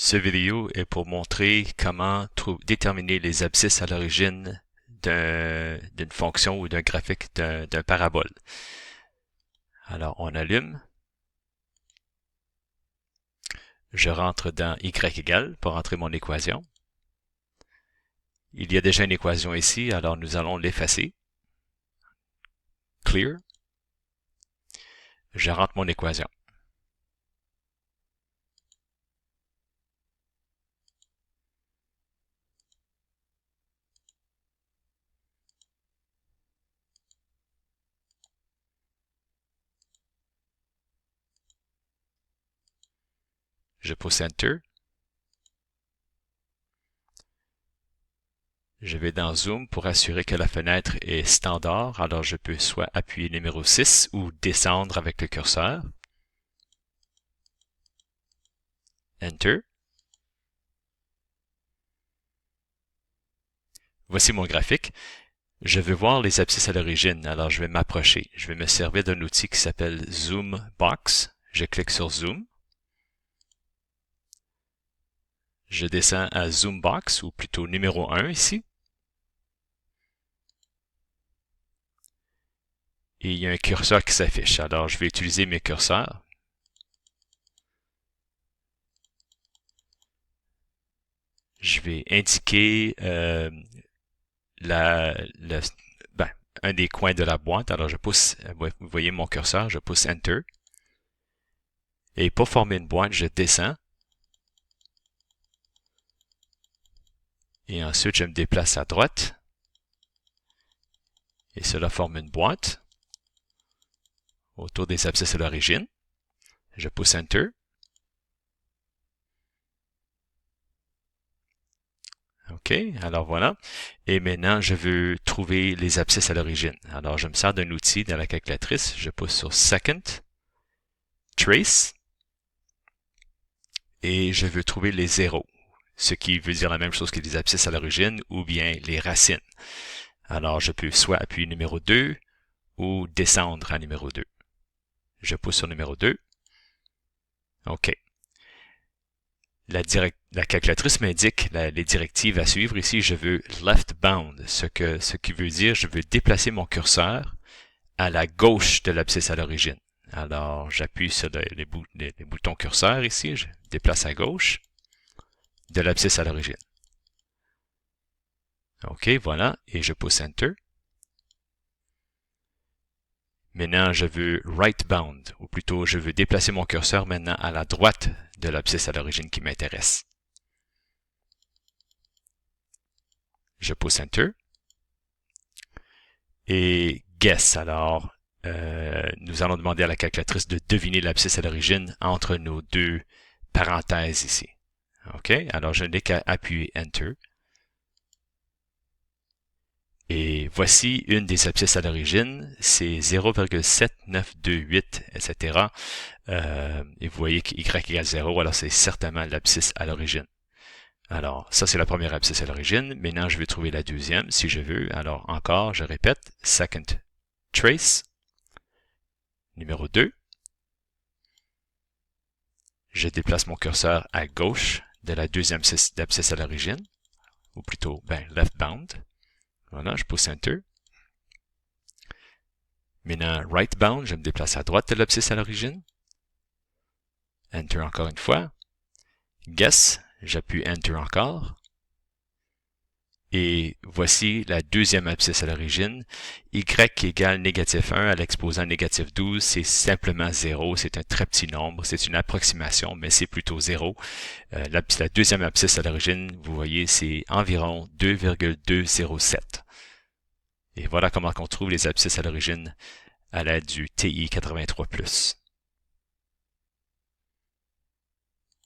Ce vidéo est pour montrer comment déterminer les abscisses à l'origine d'une fonction ou d'un graphique d'un parabole. Alors, on allume. Je rentre dans y égale pour entrer mon équation. Il y a déjà une équation ici, alors nous allons l'effacer. Clear. Je rentre mon équation. Je pousse Enter. Je vais dans Zoom pour assurer que la fenêtre est standard, alors je peux soit appuyer numéro 6 ou descendre avec le curseur. Enter. Voici mon graphique. Je veux voir les abscisses à l'origine, alors je vais m'approcher. Je vais me servir d'un outil qui s'appelle Zoom Box. Je clique sur Zoom. Je descends à Zoom Box, ou plutôt numéro 1 ici. Et il y a un curseur qui s'affiche. Alors, je vais utiliser mes curseurs. Je vais indiquer un des coins de la boîte. Alors, je pousse, vous voyez mon curseur, je pousse Enter. Et pour former une boîte, je descends. Et ensuite, je me déplace à droite. Et cela forme une boîte autour des abscisses à l'origine. Je pousse Enter. OK, alors voilà. Et maintenant, je veux trouver les abscisses à l'origine. Alors, je me sers d'un outil dans la calculatrice. Je pousse sur Second, Trace, et je veux trouver les zéros, ce qui veut dire la même chose que les abscisses à l'origine ou bien les racines. Alors, je peux soit appuyer numéro 2 ou descendre à numéro 2. Je pousse sur numéro 2. OK. La calculatrice m'indique les directives à suivre. Ici, je veux left bound, ce qui veut dire je veux déplacer mon curseur à la gauche de l'abscisse à l'origine. Alors, j'appuie sur les boutons curseur ici, je déplace à gauche de l'abscisse à l'origine. OK, voilà, et je pousse Enter. Maintenant, je veux right bound, ou plutôt, je veux déplacer mon curseur maintenant à la droite de l'abscisse à l'origine qui m'intéresse. Je pousse Enter. Et guess, alors, nous allons demander à la calculatrice de deviner l'abscisse à l'origine entre nos deux parenthèses ici. OK, alors je n'ai qu'à appuyer Enter. Et voici une des abscisses à l'origine, c'est 0,7928, etc. Et vous voyez que y égale 0, alors c'est certainement l'abscisse à l'origine. Alors, ça c'est la première abscisse à l'origine. Maintenant, je vais trouver la deuxième, si je veux. Alors, encore, je répète, Second Trace, numéro 2. Je déplace mon curseur à gauche de la deuxième abscisse à l'origine, ou plutôt, left bound. Voilà, je pousse Enter. Maintenant, right bound, je me déplace à droite de l'abscisse à l'origine. Enter encore une fois. Guess, j'appuie Enter encore. Et voici la deuxième abscisse à l'origine. Y égale négatif 1 à l'exposant négatif 12, c'est simplement 0, c'est un très petit nombre, c'est une approximation, mais c'est plutôt 0. La deuxième abscisse à l'origine, vous voyez, c'est environ 2,207. Et voilà comment on trouve les abscisses à l'origine à l'aide du TI-83+.